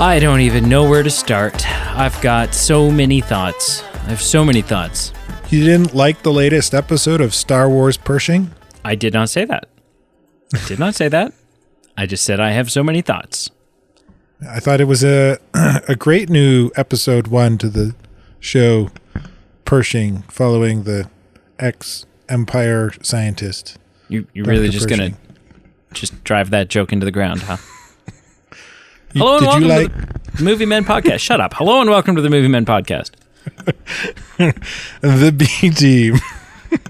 I don't even know where to start. I've got so many thoughts. I have so many thoughts. You didn't like the latest episode of Star Wars Pershing? I did not say that. I did not say that. I just said I have so many thoughts. I thought it was a great new episode 1 to the show Pershing, following the ex-Empire scientist. You're really just going to just drive that joke into the ground, huh? Hello and welcome to the Movie Men Podcast. Shut up. Hello and welcome to the Movie Men Podcast. The B team.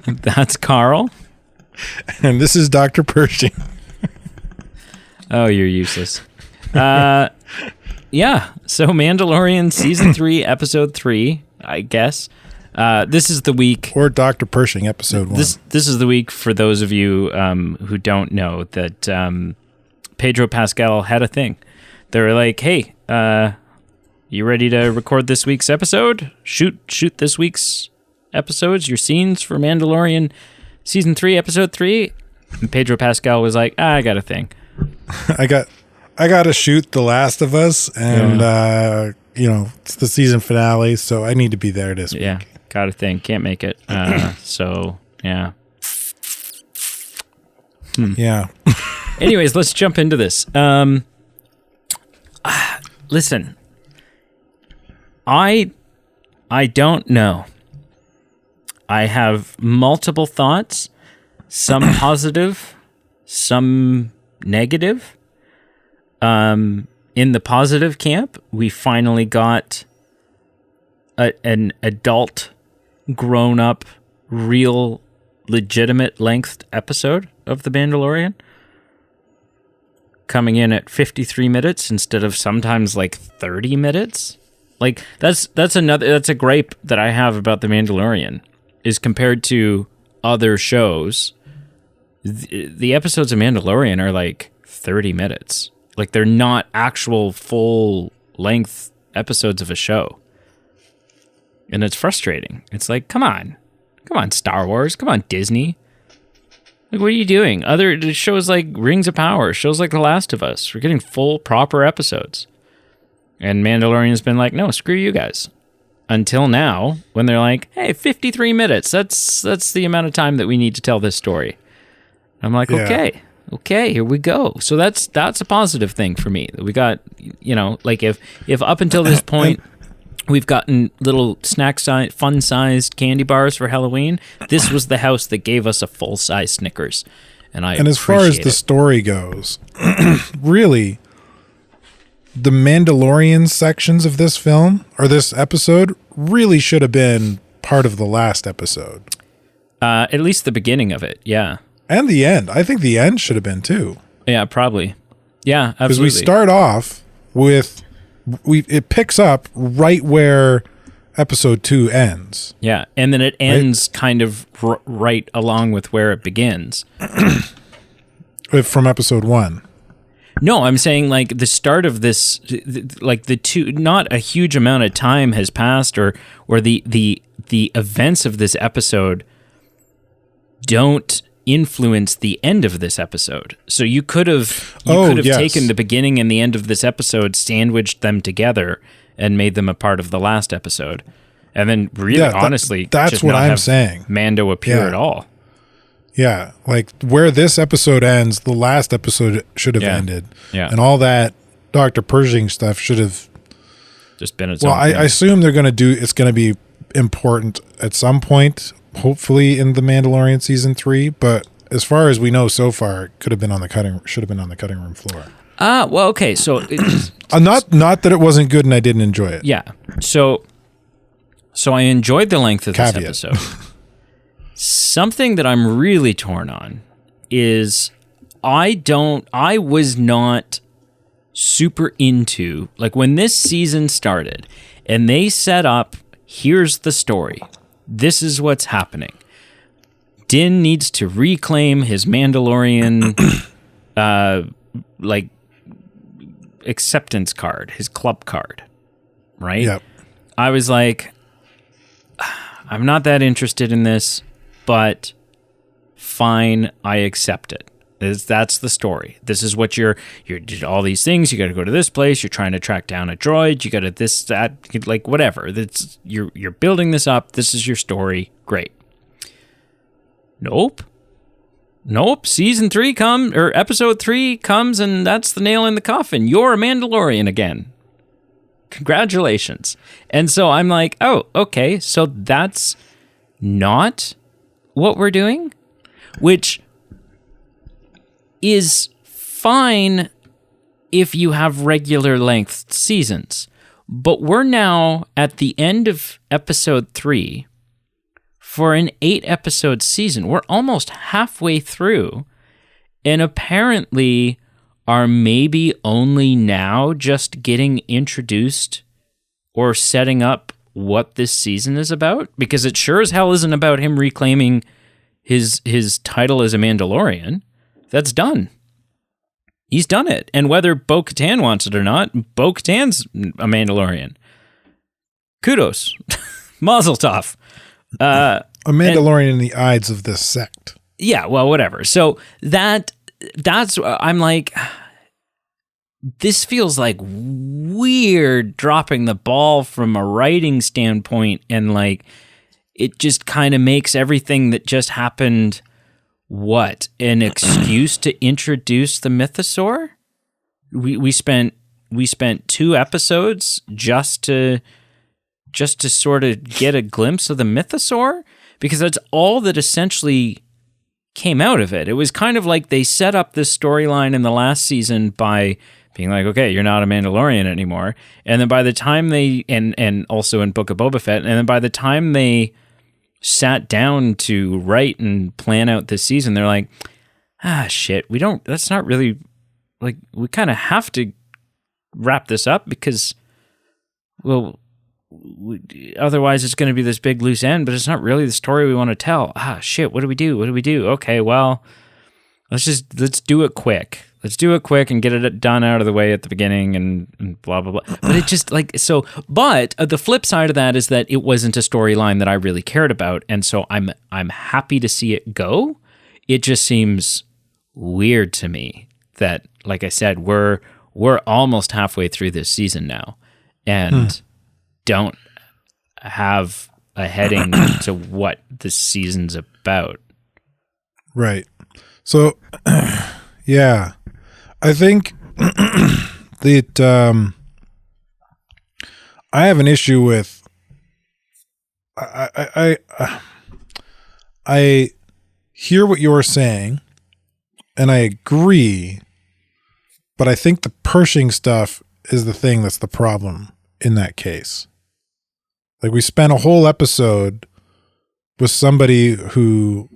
That's Carl. And this is Dr. Pershing. Oh, you're useless. Yeah. So Mandalorian Season 3, Episode 3, I guess. This is the week. Or Dr. Pershing, Episode 1. This is the week for those of you who don't know that Pedro Pascal had a thing. They were like, hey, you ready to record this week's episode? Shoot this week's episodes, your scenes for Mandalorian Season 3, Episode 3. And Pedro Pascal was like, I got a thing. I got to shoot The Last of Us, and, it's the season finale, so I need to be there this week. Yeah, got a thing. Can't make it. So, yeah. Yeah. Anyways, let's jump into this. Listen, I don't know. I have multiple thoughts, some positive, some negative. In the positive camp, we finally got an adult, grown-up, real, legitimate length episode of The Mandalorian, coming in at 53 minutes instead of sometimes like 30 minutes. Like that's a gripe that I have about The Mandalorian, is compared to other shows, the episodes of Mandalorian are like 30 minutes. Like they're not actual full length episodes of a show. And it's frustrating. It's like, come on, Star Wars, come on, Disney. Like, what are you doing? Other shows like Rings of Power, shows like The Last of Us, we're getting full, proper episodes. And Mandalorian's been like, no, screw you guys. Until now, when they're like, hey, 53 minutes, that's the amount of time that we need to tell this story. I'm like, yeah. Okay, here we go. So that's a positive thing for me. We got, like if up until this point, we've gotten little fun-sized candy bars for Halloween, this was the house that gave us a full-size Snickers. And as far as the story goes, really, the Mandalorian sections of this film, or this episode, really should have been part of the last episode. At least the beginning of it, yeah. And the end. I think the end should have been, too. Yeah, probably. Yeah, absolutely. Because we start off with... it picks up right where episode 2 ends. Yeah, and then it ends kind of right along with where it begins. From episode 1. No, I'm saying like the start of this, like the two, not a huge amount of time has passed, or the events of this episode don't influence the end of this episode. So you could have taken the beginning and the end of this episode, sandwiched them together, and made them a part of the last episode. And then really, honestly, that's just what not I'm have saying. Mando appear at all. Yeah, like where this episode ends, the last episode should have ended. Yeah. And all that Dr. Pershing stuff should have just been its own thing. I assume it's going to be important at some point, hopefully in the Mandalorian season 3, but as far as we know so far, it should have been on the cutting room floor. Well, okay, so not that it wasn't good and I didn't enjoy it. Yeah. So I enjoyed the length of this episode. Something that I'm really torn on is I was not super into, like when this season started and they set up, here's the story. This is what's happening. Din needs to reclaim his Mandalorian acceptance card, his club card, right? Yep. I was like, I'm not that interested in this, but fine, I accept it. That's the story. This is what you're did all these things. You got to go to this place. You're trying to track down a droid. You got to this, that, like whatever. That's you're building this up. This is your story. Great. Nope. Season 3 episode 3 comes, and that's the nail in the coffin. You're a Mandalorian again. Congratulations. And so I'm like, oh, okay. So that's not what we're doing, which is fine if you have regular length seasons. But we're now at the end of episode 3 for an 8-episode season. We're almost halfway through, and apparently are maybe only now just getting introduced or setting up what this season is about, because it sure as hell isn't about him reclaiming his title as a Mandalorian. That's done. He's done it. And whether Bo-Katan wants it or not, Bo-Katan's a Mandalorian. Kudos. Mazel tov. A Mandalorian in the eyes of this sect. Yeah, well, whatever. So that's I'm like, this feels like weird dropping the ball from a writing standpoint, and like it just kind of makes everything that just happened an excuse to introduce the mythosaur. We spent 2 episodes just to sort of get a glimpse of the mythosaur, because that's all that essentially came out of it. It was kind of like they set up this storyline in the last season by being like, okay, you're not a Mandalorian anymore. And then by the time they, and also in Book of Boba Fett, and then by the time they sat down to write and plan out this season, they're like, shit, that's not really, like, we kind of have to wrap this up because, well, otherwise it's going to be this big loose end, but it's not really the story we want to tell. Shit, what do we do? Okay, well, let's do it quick. Let's do it quick and get it done out of the way at the beginning and blah, blah, blah. But it just like, so, but the flip side of that is that it wasn't a storyline that I really cared about. And so I'm happy to see it go. It just seems weird to me that, like I said, we're almost halfway through this season now and don't have a heading to what this season's about. Right. So, yeah. I think that I have an issue with I hear what you're saying and I agree, but I think the Pershing stuff is the thing that's the problem in that case. Like, we spent a whole episode with somebody who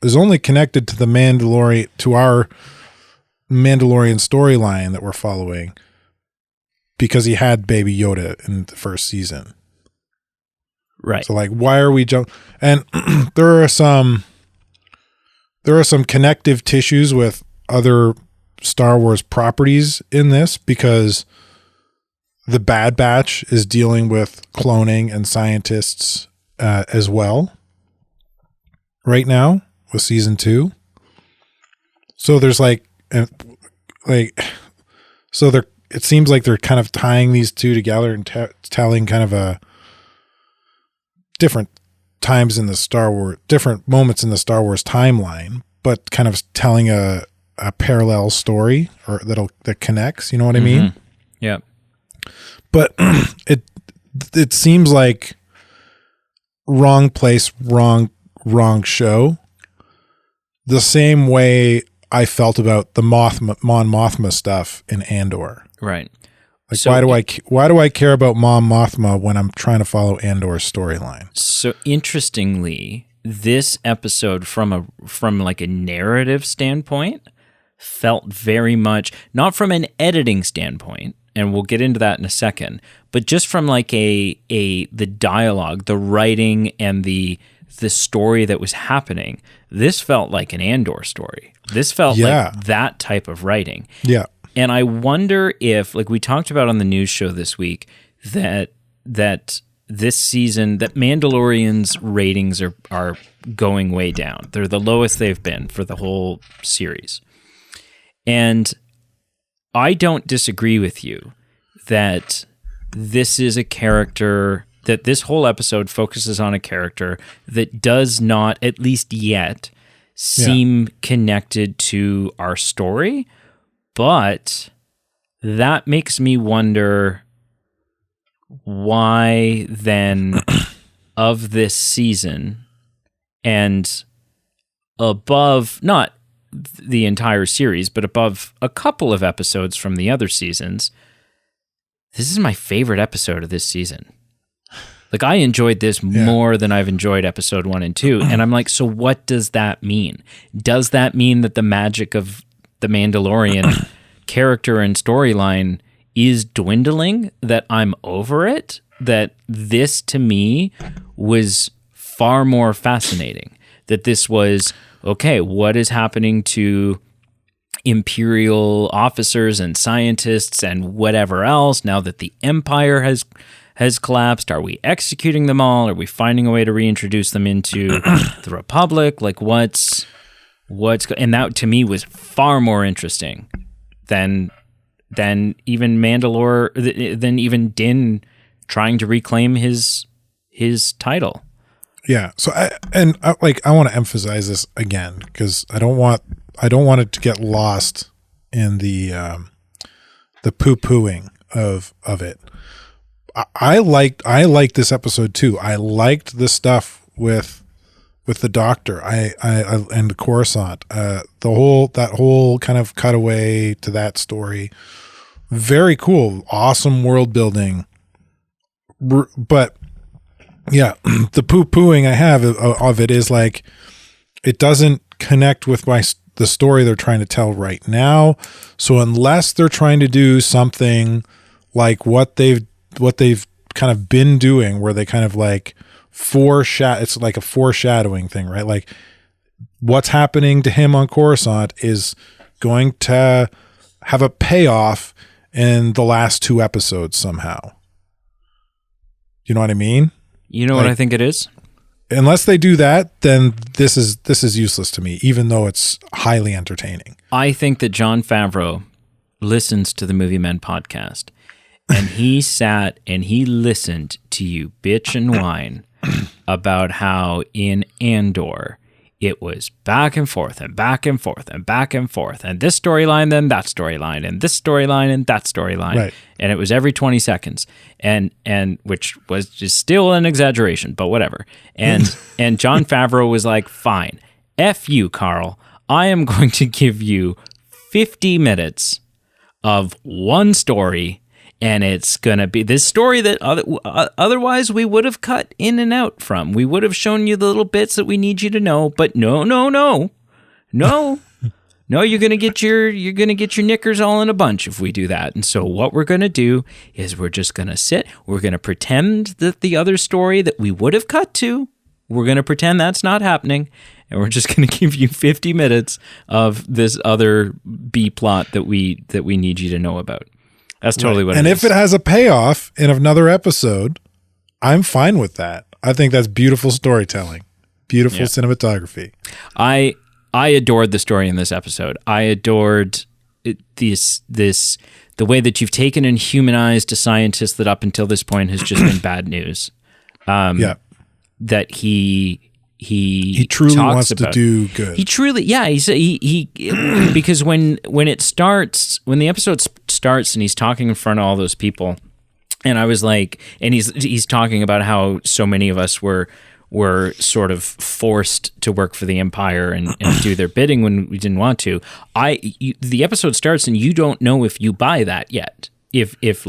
is only connected to the Mandalorian, to our Mandalorian storyline that we're following, because he had Baby Yoda in the first season. Right. So, like, why are we and there are some connective tissues with other Star Wars properties in this, because the Bad Batch is dealing with cloning and scientists as well right now with season 2. So there's it seems like they're kind of tying these two together and telling kind of a different times in the Star Wars, different moments in the Star Wars timeline, but kind of telling a parallel story or that connects, you know what I mean? Yeah. But it seems like wrong place, wrong show. The same way I felt about the Mon Mothma stuff in Andor. Right. Like, so why do I care about Mon Mothma when I'm trying to follow Andor's storyline? So interestingly, this episode from like a narrative standpoint felt very much, not from an editing standpoint, and we'll get into that in a second, but just from like the dialogue, the writing, and the story that was happening. This felt like an Andor story. This felt like that type of writing. Yeah. And I wonder if, like we talked about on the news show this week, that this season that Mandalorian's ratings are going way down. They're the lowest they've been for the whole series. And I don't disagree with you that this is a character, that this whole episode focuses on a character that does not, at least yet, seem connected to our story. But that makes me wonder why then of this season and above, not the entire series, but above a couple of episodes from the other seasons, this is my favorite episode of this season. Like, I enjoyed this more than I've enjoyed episode 1 and 2. And I'm like, so what does that mean? Does that mean that the magic of the Mandalorian character and storyline is dwindling, that I'm over it, that this to me was far more fascinating, that this was, okay, what is happening to Imperial officers and scientists and whatever else now that the Empire has collapsed? Are we executing them all? Are we finding a way to reintroduce them into the Republic? Like, and that to me was far more interesting than even than even Din trying to reclaim his title. Yeah. So I want to emphasize this again, because I don't want it to get lost in the poo-pooing of it. I liked this episode too. I liked the stuff with the Doctor. I and the Coruscant. That whole kind of cutaway to that story. Very cool. Awesome world building. But yeah, the poo-pooing I have of it is like, it doesn't connect with the story they're trying to tell right now. So unless they're trying to do something like what they've kind of been doing, where they kind of like it's like a foreshadowing thing, right? Like, what's happening to him on Coruscant is going to have a payoff in the last 2 episodes somehow. You know what I mean? You know what I think it is? Unless they do that, then this is useless to me, even though it's highly entertaining. I think that Jon Favreau listens to the Movie Men podcast, and he sat and he listened to you bitch and whine about how in Andor it was back and forth and back and forth and back and forth, and this storyline, then that storyline, and this storyline, and that storyline. Right. And it was every 20 seconds, and which was just still an exaggeration, but whatever. And Jon Favreau was like, fine, F you, Carl. I am going to give you 50 minutes of one story, and it's going to be this story that otherwise we would have cut in and out from. We would have shown you the little bits that we need you to know, but no. No, you're going to get your knickers all in a bunch if we do that. And so what we're going to do is we're just going to sit, we're going to pretend that the other story that we would have cut to, we're going to pretend that's not happening, and we're just going to give you 50 minutes of this other B plot that we need you to know about. That's totally what it is. And if it has a payoff in another episode, I'm fine with that. I think that's beautiful storytelling, beautiful cinematography. I adored the story in this episode. I adored the way that you've taken and humanized a scientist that up until this point has just been bad news. That he truly wants to do good. He truly, he because when the episode starts and he's talking in front of all those people, and I was like, and he's talking about how so many of us were sort of forced to work for the Empire and do their bidding when we didn't want to. The episode starts and you don't know if you buy that yet. If he's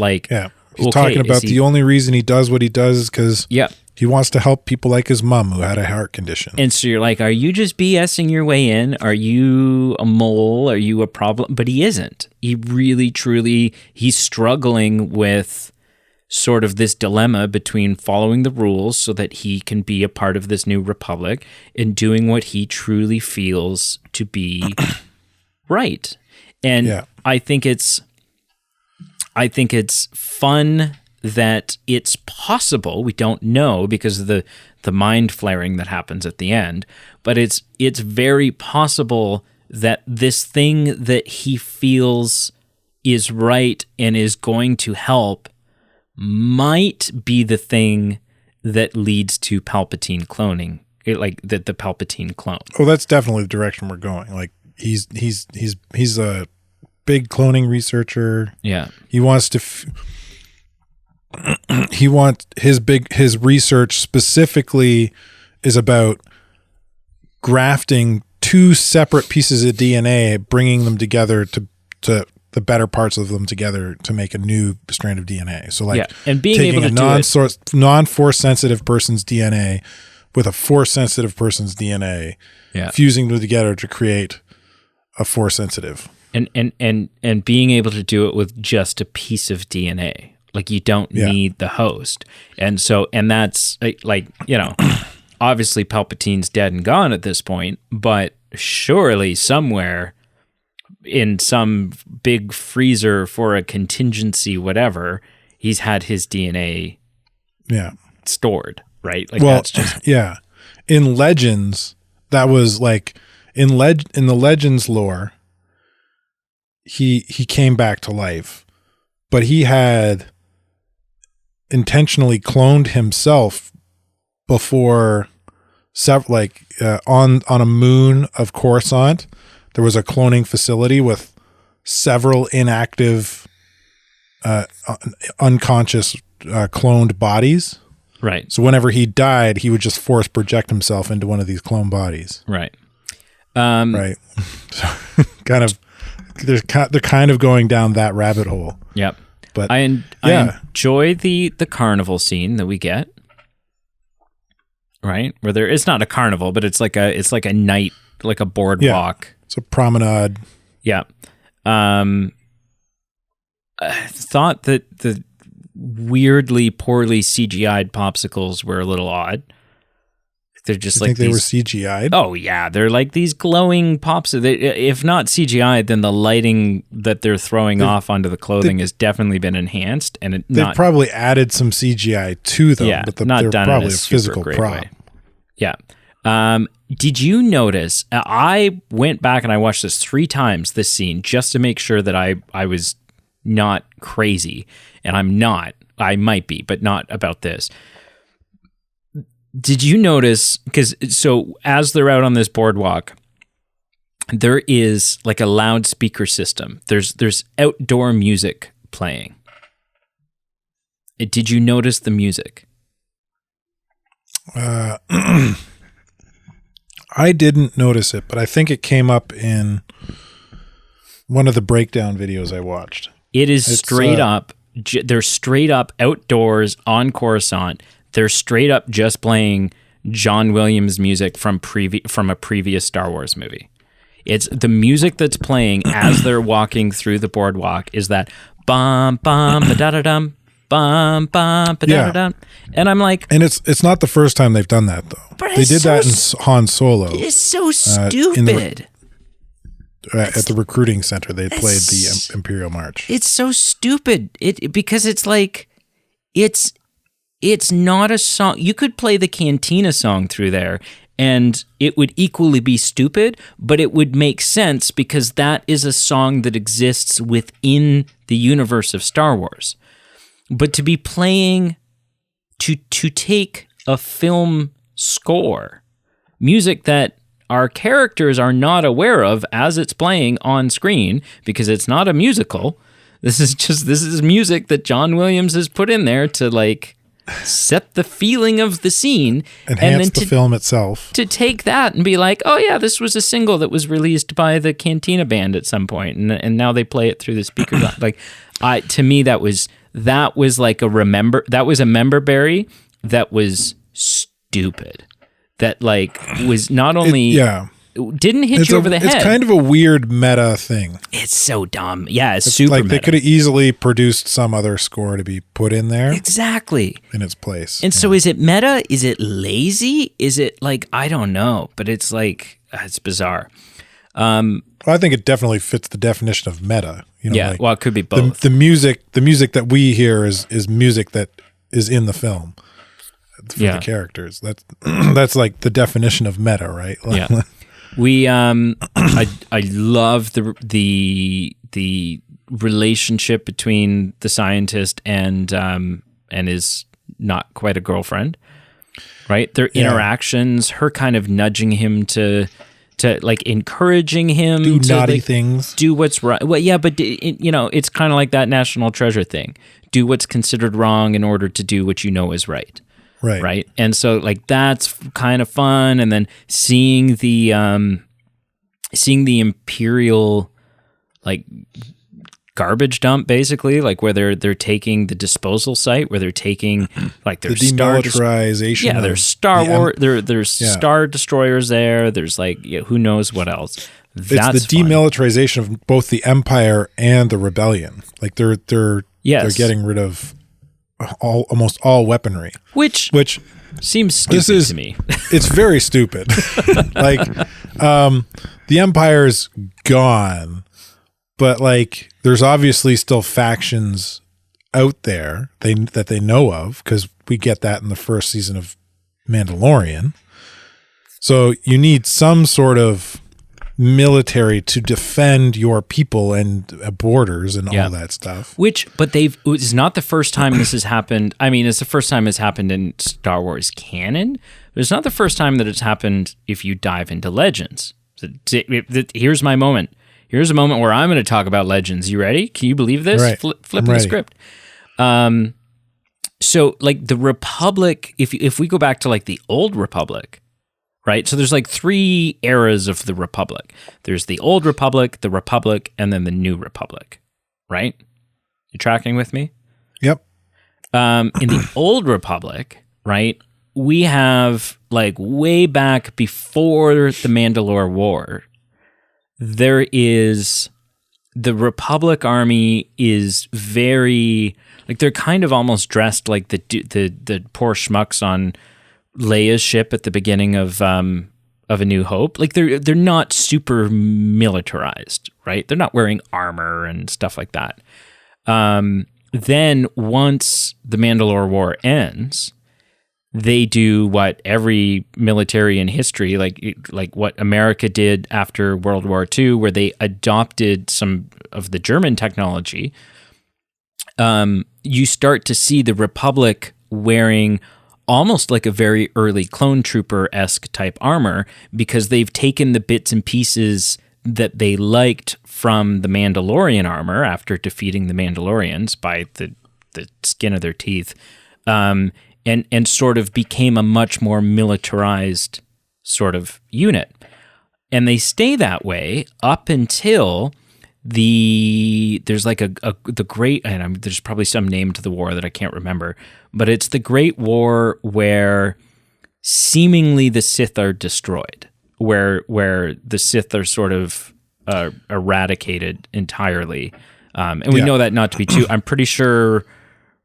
talking about the only reason he does what he does is because he wants to help people like his mom who had a heart condition. And so you're like, are you just BSing your way in? Are you a mole? Are you a problem? But he isn't. He really, truly, he's struggling with sort of this dilemma between following the rules so that he can be a part of this new republic and doing what he truly feels to be right. And I think it's fun that it's possible, we don't know because of the mind flaring that happens at the end, but it's very possible that this thing that he feels is right and is going to help might be the thing that leads to Palpatine cloning, like the Palpatine clone. Oh, that's definitely the direction we're going. Like he's a big cloning researcher. Yeah, he wants to. He wants his research specifically is about grafting two separate pieces of DNA, bringing them together to the better parts of them together to make a new strand of DNA. So like, and being taking able to a non-force sensitive person's DNA with a force sensitive person's DNA, fusing them together to create a force sensitive. And being able to do it with just a piece of DNA. Like you don't need the host. And that's like, you know, obviously Palpatine's dead and gone at this point, but surely somewhere in some big freezer for a contingency, whatever, he's had his DNA stored, right? Like that's just in Legends, that was like in the Legends lore, he came back to life, but he had intentionally cloned himself before on a moon of Coruscant. There was a cloning facility with several inactive unconscious cloned bodies. Right. So whenever he died, he would just force project himself into one of these clone bodies. Right. Right. So they're kind of going down that rabbit hole. Yep. But I enjoy the carnival scene that we get. Right? Where it's not a carnival, but it's like a night, like a boardwalk. It's a promenade. Yeah. I thought that the weirdly poorly CGI'd popsicles were a little odd. They're just you think they were CGI'd? Oh yeah, they're like these glowing pops. If not CGI'd, then the lighting that they're throwing off onto the clothing has definitely been enhanced, and they've probably added some CGI to them. But they're probably a physical prop. Way. Yeah. Did you notice? I went back and I watched this 3 times, this scene, just to make sure that I was not crazy, and I'm not. I might be, but not about this. Did you notice, so as they're out on this boardwalk, there is like a loudspeaker system. There's outdoor music playing. Did you notice the music? I didn't notice it, but I think it came up in one of the breakdown videos I watched. It's straight up. They're straight up outdoors on Coruscant. They're straight up just playing John Williams music from a previous Star Wars movie. It's the music that's playing as they're walking through the boardwalk is that bum bum ba da da dum bum bum ba da da dum, and I'm like, and it's not the first time they've done that though. They did that in Han Solo. It's so stupid. At the recruiting center, they played the Imperial March. It's so stupid. Because it's like it's not a song. You could play the Cantina song through there and it would equally be stupid, but it would make sense because that is a song that exists within the universe of Star Wars. But to be playing, to take a film score, music that our characters are not aware of as it's playing on screen because it's not a musical. This is music that John Williams has put in there to like set the feeling of the scene, enhance the film itself. To take that and be like, oh yeah, this was a single that was released by the Cantina Band at some point, and now they play it through the speakers. Like, to me, that was like a member berry that was stupid. That like was not only didn't hit you over the head. It's kind of a weird meta thing. It's so dumb. Yeah, it's super like meta. They could have easily produced some other score to be put in there. Exactly. In its place. And so is it meta? Is it lazy? Is it like, I don't know, but it's like, it's bizarre. I think it definitely fits the definition of meta. Yeah, like well, it could be both. the music that we hear is music that is in the film for the characters. That's like the definition of meta, right? Yeah. We I love the relationship between the scientist and his not quite a girlfriend, right? Their interactions, her kind of nudging him to like encouraging him do to naughty like, things, do what's right. Well, yeah, but it's kind of like that National Treasure thing. Do what's considered wrong in order to do what you know is right. Right. And so like that's kind of fun. And then seeing the Imperial like garbage dump, basically, like where they're taking the disposal site, where they're taking like their the demilitarization. Yeah, there's Star Wars. There's Star Destroyers there. There's like who knows what else. That's it's the demilitarization of both the Empire and the Rebellion. Like they're getting rid of almost all weaponry, which seems stupid to me. It's very stupid. Like the Empire's gone, but like there's obviously still factions out there that they know of, because we get that in the first season of Mandalorian. So you need some sort of military to defend your people and borders and all that stuff. But it's not the first time this has happened. I mean, it's the first time it's happened in Star Wars canon, but it's not the first time that it's happened if you dive into Legends. So here's my moment. Here's a moment where I'm going to talk about Legends. You ready? Can you believe this? Right. Flipping the script. So like the Republic, if we go back to like the old Republic, right? So there's like 3 eras of the Republic. There's the old Republic, the Republic, and then the new Republic, right? You tracking with me? Yep. In the old Republic, right, we have like way back before the Mandalore War, there is the Republic army is very like they're kind of almost dressed like the poor schmucks on Leia's ship at the beginning of A New Hope. Like they're not super militarized, right? They're not wearing armor and stuff like that. Then once the Mandalore War ends, they do what every military in history, like what America did after World War II, where they adopted some of the German technology. You start to see the Republic wearing almost like a very early clone trooper-esque type armor, because they've taken the bits and pieces that they liked from the Mandalorian armor after defeating the Mandalorians by the skin of their teeth, and sort of became a much more militarized sort of unit. And they stay that way up until there's like the great, and there's probably some name to the war that I can't remember, but it's the Great War where seemingly the Sith are destroyed, where the Sith are sort of eradicated entirely, and we know that not to be true. I'm pretty sure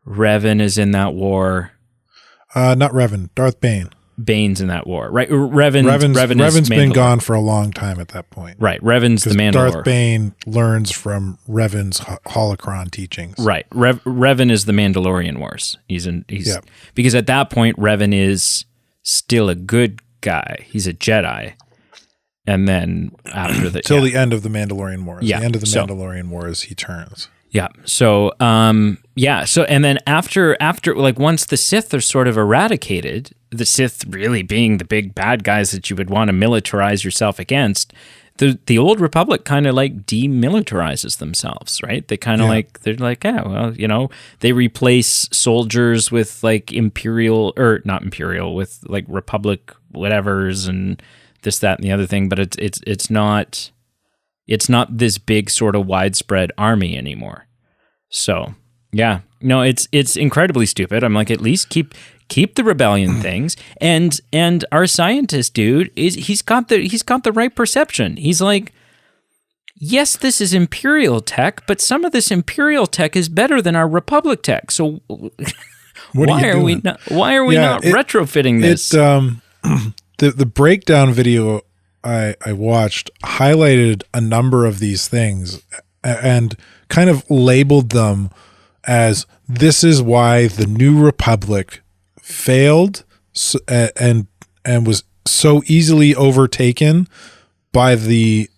Revan is in that war. Not Revan, Darth Bane. Bane's in that war, right? Revan's been gone for a long time at that point. Right. Revan's the Mandalore. Darth Bane learns from Revan's holocron teachings. Right. Revan is the Mandalorian Wars. Because at that point, Revan is still a good guy. He's a Jedi. And then after the... Till the end of the Mandalorian Wars. Yeah. The end of the Mandalorian Wars, he turns. Yeah. So, So, and then after, like, once the Sith are sort of eradicated, the Sith really being the big bad guys that you would want to militarize yourself against, the old Republic kind of like demilitarizes themselves, right? They kind of they're like, they replace soldiers with like with like Republic whatevers and this, that, and the other thing. But it's not this big sort of widespread army anymore. So yeah, no, it's incredibly stupid. I'm like, at least keep the rebellion things. And our scientist dude he's got the right perception. He's like, yes, this is Imperial tech, but some of this Imperial tech is better than our Republic tech. So why are we not retrofitting this? The breakdown video I watched highlighted a number of these things, and kind of labeled them as this is why the New Republic failed and was so easily overtaken by the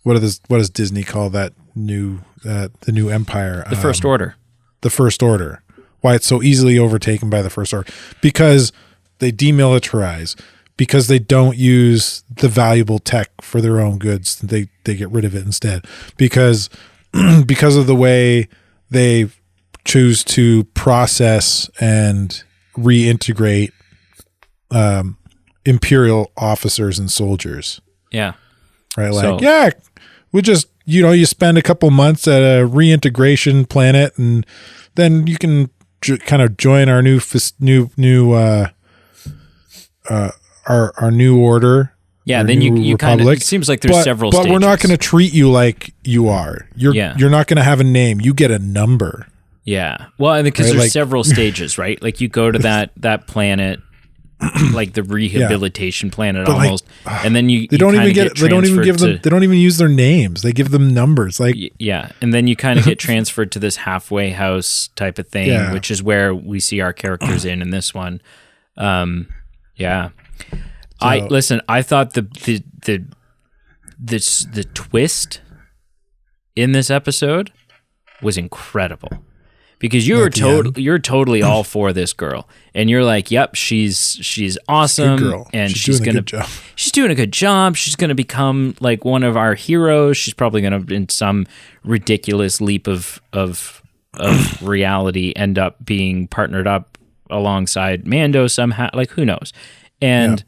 what does Disney call that new the new empire? The First Order. The First Order. Why it's so easily overtaken by the First Order? Because they demilitarize. Because they don't use the valuable tech for their own goods. They get rid of it instead. Because of the way they choose to process and reintegrate Imperial officers and soldiers. Yeah. Right. Like, we just, you spend a couple months at a reintegration planet and then you can kind of join our our new order. Yeah, then you kind of, it seems like there's several stages. But we're not going to treat you like you are. You're not going to have a name. You get a number. Yeah. Well, because there's several stages, right? Like you go to that planet, like the rehabilitation planet almost, and then they don't even use their names. They give them numbers. Like and then you kind of get transferred to this halfway house type of thing, which is where we see our characters in this one. Yeah. I thought the twist in this episode was incredible because you're totally all for this girl and you're like, yep, she's awesome. Good girl. And she's doing a good job. She's going to become like one of our heroes. She's probably going to, in some ridiculous leap of reality, end up being partnered up alongside Mando somehow. Like, who knows? And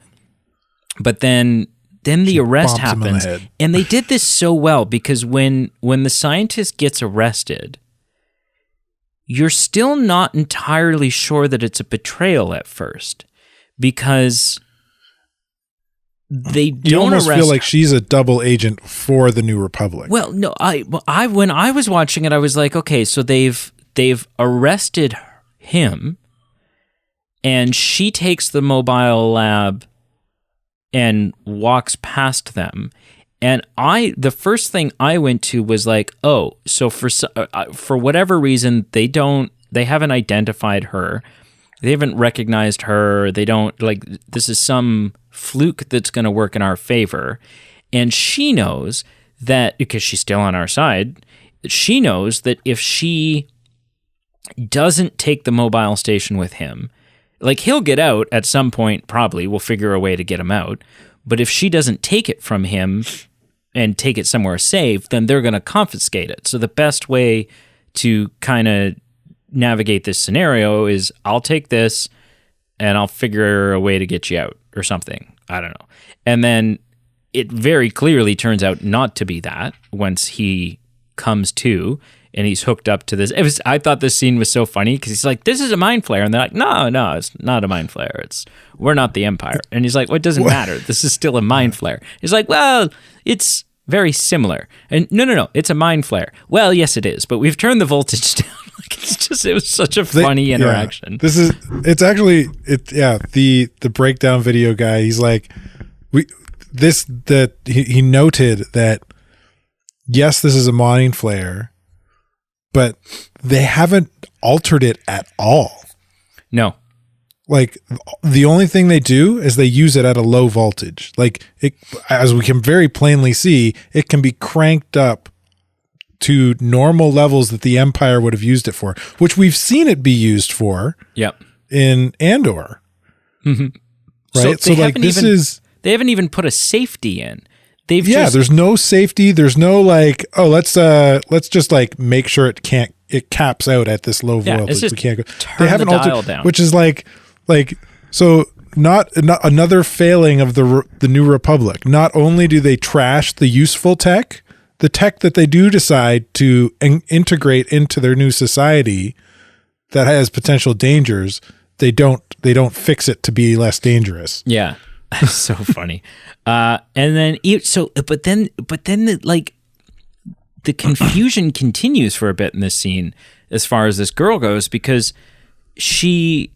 but then the arrest happens, and they did this so well because when the scientist gets arrested, you're still not entirely sure that it's a betrayal at first because they don't. You almost feel like she's a double agent for the New Republic. Well, no, I when I was watching it, I was like, okay, so they've arrested him. And she takes the mobile lab and walks past them. And the first thing I went to was like, oh, so for whatever reason, they haven't identified her. They haven't recognized her. They don't, like, this is some fluke that's going to work in our favor. And she knows that, because she's still on our side, she knows that if she doesn't take the mobile station with him, like, he'll get out at some point, probably. We'll figure a way to get him out. But if she doesn't take it from him and take it somewhere safe, then they're going to confiscate it. So the best way to kind of navigate this scenario is I'll take this and I'll figure a way to get you out or something. I don't know. And then it very clearly turns out not to be that once he comes to and he's hooked up to this. I thought this scene was so funny because he's like, this is a mind flare. And they're like, no, it's not a mind flare. We're not the Empire. And he's like, well, it doesn't matter. This is still a mind flare. He's like, well, it's very similar. And no, it's a mind flare. Well, yes, it is. But we've turned the voltage down. Like, it was such a funny interaction. The breakdown video guy, he's like, he noted that, yes, this is a mind flare, but they haven't altered it at all. No. Like, the only thing they do is they use it at a low voltage. Like, it, as we can very plainly see, it can be cranked up to normal levels that the Empire would have used it for, which we've seen it be used for. Yep. In Andor. Mm-hmm. Right? So like, they haven't even put a safety in. There's no safety. There's no like, oh, let's just like make sure it caps out at this low voltage. We can't go. They haven't altered down. Which is like so not another failing of the New Republic. Not only do they trash the useful tech, the tech that they do decide to integrate into their new society that has potential dangers, they don't fix it to be less dangerous. Yeah. So funny. And then but then the confusion continues for a bit in this scene as far as this girl goes, because she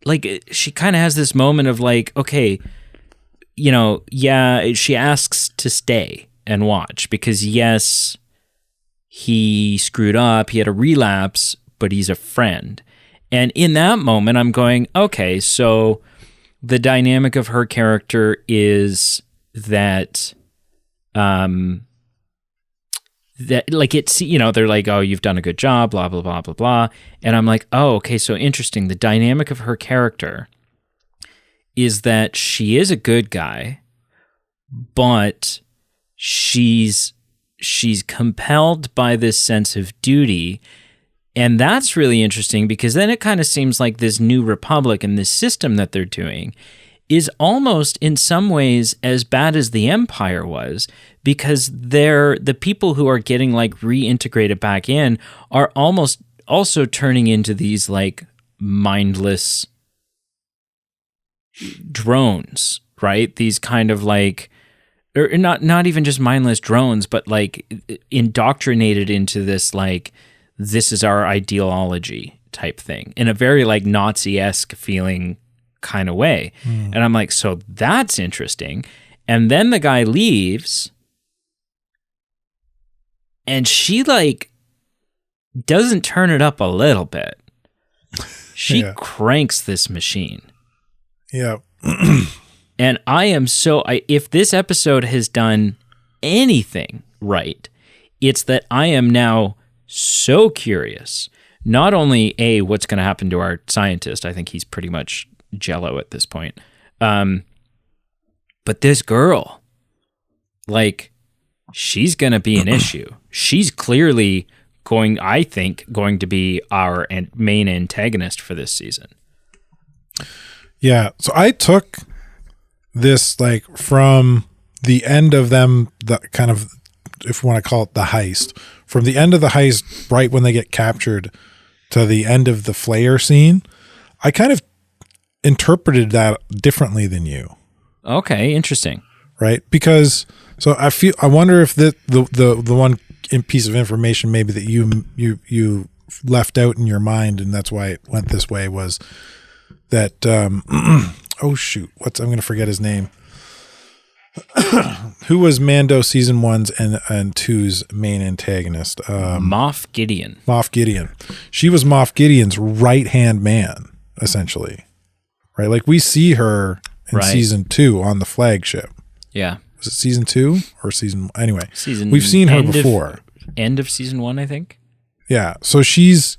kind of has this moment of like, okay, she asks to stay and watch because yes, he screwed up, he had a relapse, but he's a friend. And in that moment, I'm going, okay, so the dynamic of her character is that, that like it's, you know, they're like, oh, you've done a good job, blah, blah, blah, blah, blah. And I'm like, oh, okay, so interesting. The dynamic of her character is that she is a good guy, but she's compelled by this sense of duty. And that's really interesting because then it kind of seems like this new republic and this system that they're doing is almost in some ways as bad as the Empire was, because they're the people who are getting like reintegrated back in are almost also turning into these like mindless drones, right? These kind of like, or not even just mindless drones, but like indoctrinated into this like, this is our ideology type thing in a very like Nazi-esque feeling kind of way. And I'm like, so that's interesting. And then the guy leaves and she like doesn't turn it up a little bit. She cranks this machine. Yeah. And I am if this episode has done anything right, it's that I am now so curious, not only what's going to happen to our scientist. I think he's pretty much jello at this point. But this girl, like, she's going to be an issue. She's clearly going to be our main antagonist for this season. Yeah. So I took this like from the end of them, the kind of, if you want to call it the heist, from the end of the heist, right when they get captured, to the end of the flare scene, I kind of interpreted that differently than you. Okay, interesting. Right? Because I wonder if the one piece of information maybe that you left out in your mind, and that's why it went this way, was that oh shoot, I'm going to forget his name. Who was Mando season 1's and 2's main antagonist? Moff Gideon. Moff Gideon. She was Moff Gideon's right-hand man, essentially. Right? Like we see her in season 2 on the flagship. Yeah. Was it season 2 or season? Anyway, we've seen her before. End of season 1, I think. Yeah. So she's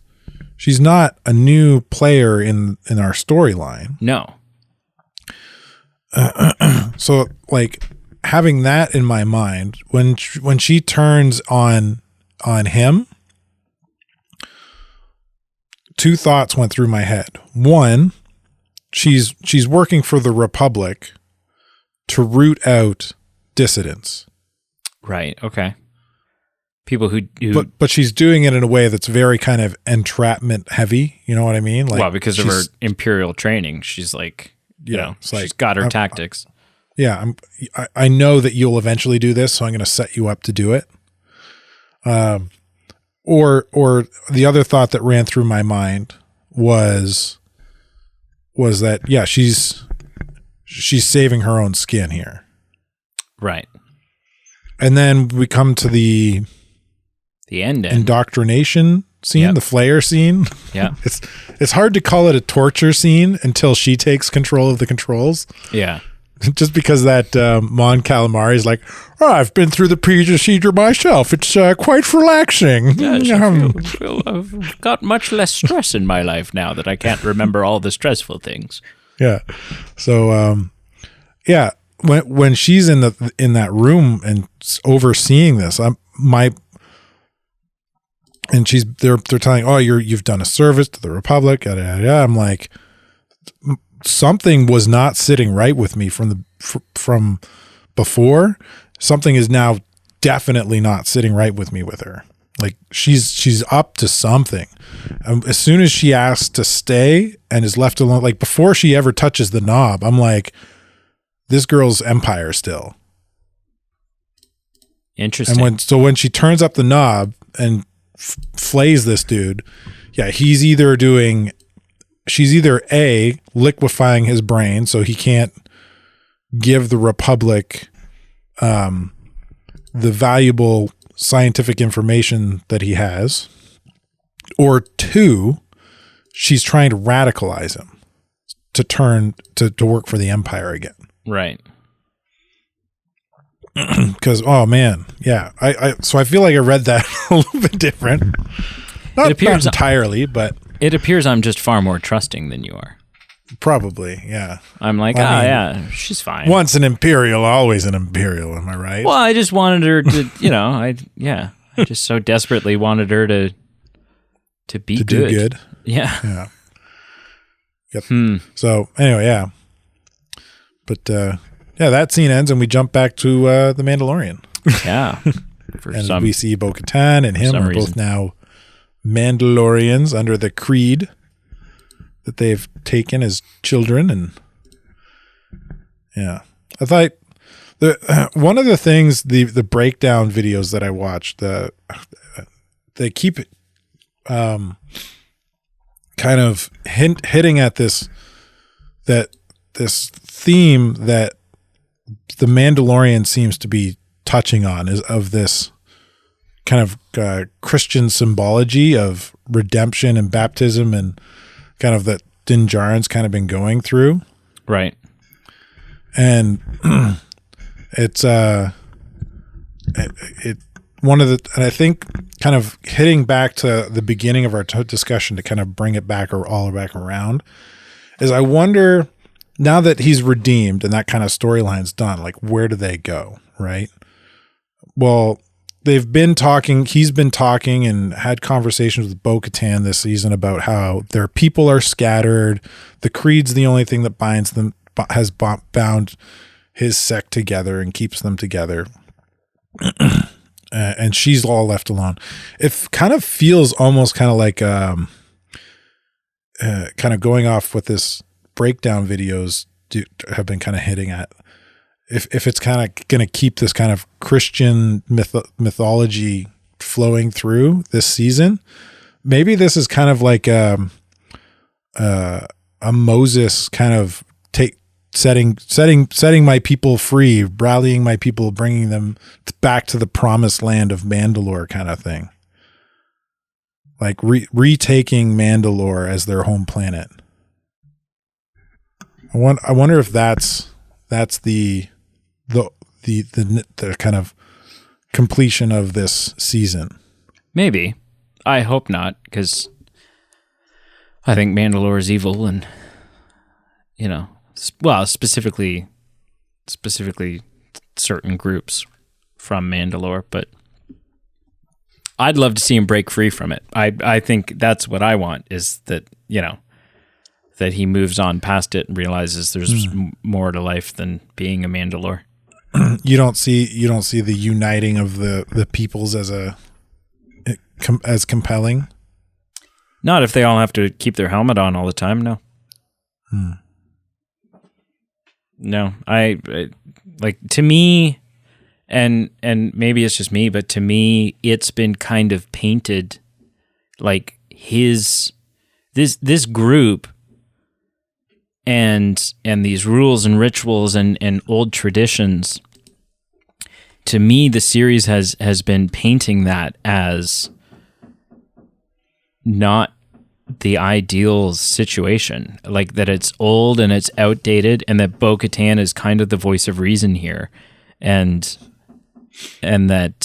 not a new player in our storyline. No. So like having that in my mind, when she turns on him, two thoughts went through my head. One, she's working for the Republic to root out dissidents. Right. Okay. People who but she's doing it in a way that's very kind of entrapment heavy. You know what I mean? Like, well, because of her imperial training, she's like, you know, she's got her tactics. I know that you'll eventually do this, so I'm going to set you up to do it. Or the other thought that ran through my mind was that she's saving her own skin here. Right. And then we come to the end indoctrination scene, the flare scene. Yeah. It's hard to call it a torture scene until she takes control of the controls. Yeah. Just because that Mon Calamari is like, I've been through the procedure myself. It's quite relaxing. Yes, I've got much less stress in my life now that I can't remember all the stressful things. Yeah. So, when she's in that room and overseeing this, they're telling, you've done a service to the Republic. Yada, yada, yada. I'm like, something was not sitting right with me from before. Something is now definitely not sitting right with me with her. Like she's up to something. As soon as she asks to stay and is left alone, like before she ever touches the knob, I'm like, this girl's Empire still. Interesting. And when she turns up the knob and flays this dude, she's either A, liquefying his brain so he can't give the Republic the valuable scientific information that he has, or 2, she's trying to radicalize him to turn to work for the Empire again. Right. Because, oh man, yeah. So I feel like I read that a little bit different. Not entirely, but it appears I'm just far more trusting than you are. Probably, yeah. I'm like, yeah, she's fine. Once an Imperial, always an Imperial. Am I right? Well, I just wanted her to, I just so desperately wanted her to be to good. do good. Yeah. Yep. So anyway, yeah. But that scene ends and we jump back to the Mandalorian. Yeah. And we see Bo-Katan and him are both now Mandalorians under the creed that they've taken as children. And yeah, I thought one of the things, the breakdown videos that I watched, they keep kind of hitting at this theme that the Mandalorian seems to be touching on, is of this kind of Christian symbology of redemption and baptism, and kind of that Din Djarin's kind of been going through. Right. And it's and I think kind of hitting back to the beginning of our discussion to kind of bring it back or all back around, is I wonder, now that he's redeemed and that kind of storyline's done, like where do they go? Right. Well, he's been talking and had conversations with Bo-Katan this season about how their people are scattered. The creed's the only thing that binds them, has bound his sect together and keeps them together. And she's all left alone. It kind of feels almost kind of like kind of going off what this breakdown videos have been kind of hitting at. If it's kind of going to keep this kind of Christian mythology flowing through this season, maybe this is kind of like a Moses kind of setting my people free, rallying my people, bringing them back to the promised land of Mandalore kind of thing. Like retaking Mandalore as their home planet. I wonder if that's the kind of completion of this season. Maybe. I hope not, because I think Mandalore is evil, and specifically certain groups from Mandalore, but I'd love to see him break free from it. I think that's what I want, is that, that he moves on past it and realizes there's more to life than being a Mandalore. You don't see the uniting of the peoples as compelling. Not if they all have to keep their helmet on all the time. No. No, I like, to me, and maybe it's just me, but to me, it's been kind of painted like this group and these rules and rituals and old traditions. To me, the series has been painting that as not the ideal situation, like that it's old and it's outdated, and that Bo-Katan is kind of the voice of reason here, and that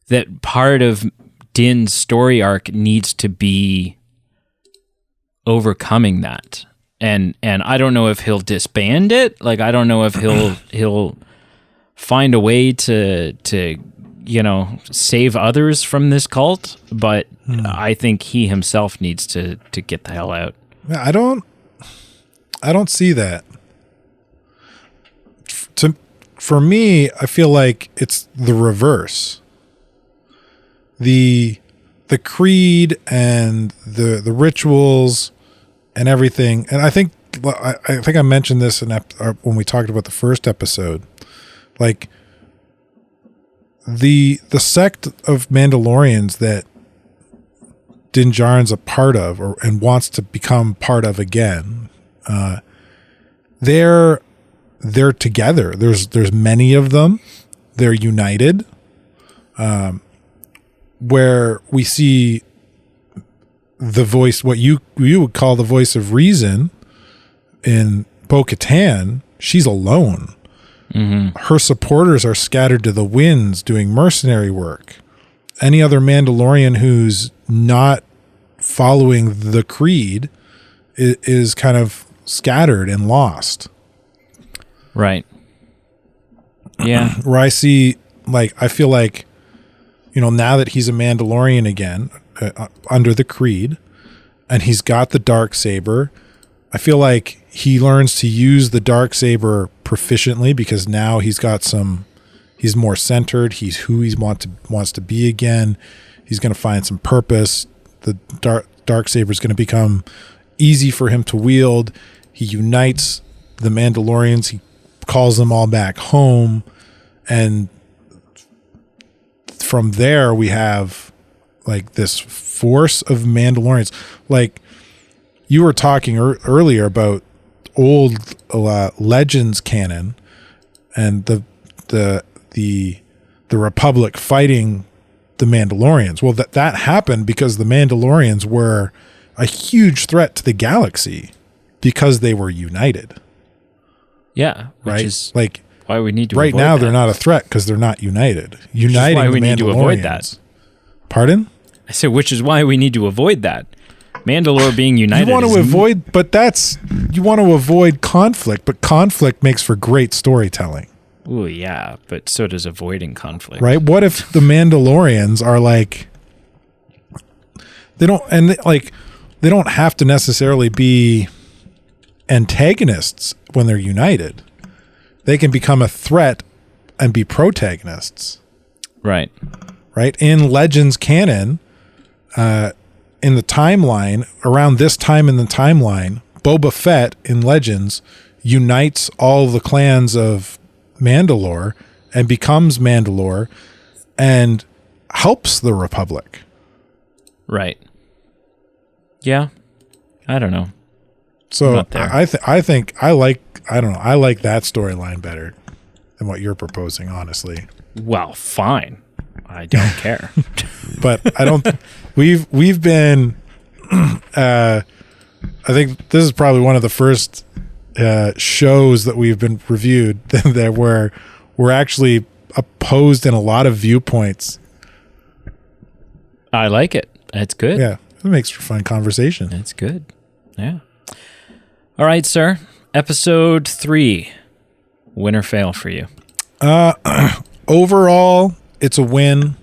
that part of Din's story arc needs to be overcoming that, and I don't know if he'll disband it, like I don't know if he'll find a way to save others from this cult, but I think he himself needs to get the hell out. I don't see that. For me, I feel like it's the reverse. The creed and the rituals and everything, and I think I mentioned this when we talked about the first episode, like the sect of Mandalorians that Din Djarin's a part of, and wants to become part of again, they're together. There's many of them, they're united, where we see the voice, what you would call the voice of reason in Bo-Katan. She's alone. Mm-hmm. Her supporters are scattered to the winds doing mercenary work. Any other Mandalorian who's not following the creed is kind of scattered and lost. Right. Yeah. Where I see, like, I feel like, now that he's a Mandalorian again, under the creed, and he's got the Darksaber, I feel like he learns to use the Darksaber proficiently, because now he's more centered. He's who he wants to be again. He's going to find some purpose. The Darksaber is going to become easy for him to wield. He unites the Mandalorians. He calls them all back home. And from there, we have like this force of Mandalorians. Like you were talking earlier about old Legends canon and the Republic fighting the Mandalorians. Well, that happened because the Mandalorians were a huge threat to the galaxy because they were united. Yeah, which right. Is like why we need to. Right avoid now, that. they're not a threat because they're not united. Uniting why the we Mandalorians. need to avoid that. Pardon? I said, which is why we need to avoid that. Mandalore being united. You want to avoid, you want to avoid conflict, but conflict makes for great storytelling. Oh yeah, but so does avoiding conflict. Right? What if the Mandalorians are like, they don't have to necessarily be antagonists when they're united. They can become a threat and be protagonists. Right. Right? In Legends canon, in the timeline, around this time in the timeline, Boba Fett in Legends unites all the clans of Mandalore and becomes Mandalore and helps the Republic. Right. Yeah. I don't know. So I think I like that storyline better than what you're proposing, honestly. Well, fine. I don't care. But I don't. We've been. I think this is probably one of the first shows that we've been reviewed that we're actually opposed in a lot of viewpoints. I like it. It's good. Yeah, it makes for fun conversation. It's good. Yeah. All right, sir. Episode 3. Win or fail for you? Overall, it's a win.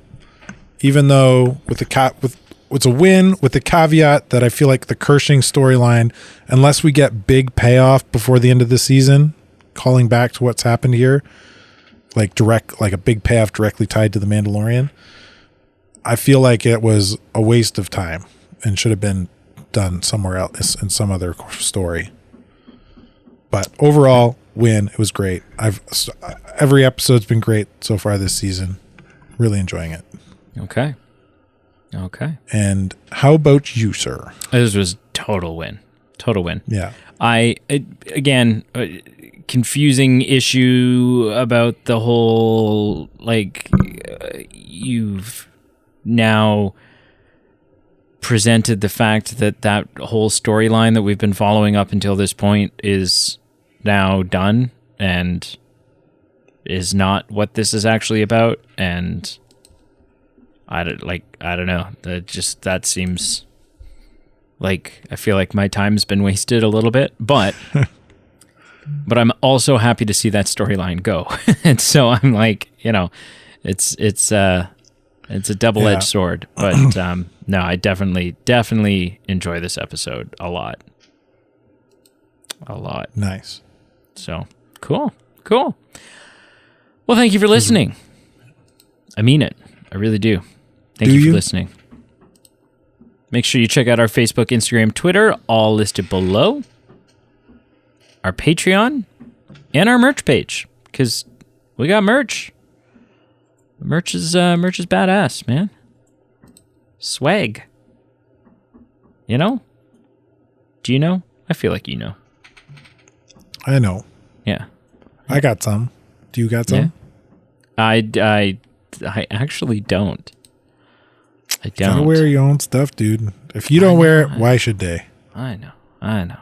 Even though it's a win with the caveat that I feel like the Kershing storyline, unless we get big payoff before the end of the season, calling back to what's happened here, like a big payoff directly tied to the Mandalorian, I feel like it was a waste of time and should have been done somewhere else in some other story. But overall, win. It was great. Every episode's been great so far this season. Really enjoying it. Okay. And how about you, sir? This was total win. Total win. Yeah. Again, confusing issue about the whole, you've now presented the fact that whole storyline that we've been following up until this point is now done and is not what this is actually about. And I don't know. That seems like I feel like my time's been wasted a little bit, but I'm also happy to see that storyline go. And so I'm like, it's a double-edged sword, but no, I definitely enjoy this episode a lot. Nice. So cool. Well, thank you for listening. I mean it. I really do. Thank you for listening. Make sure you check out our Facebook, Instagram, Twitter, all listed below. Our Patreon and our merch page, because we got merch. Merch is badass, man. Swag. You know? Do you know? I feel like you know. I know. Yeah. I got some. Do you got some? I actually don't. I don't. You gotta wear your own stuff, dude. If you don't wear it, why should they? I know.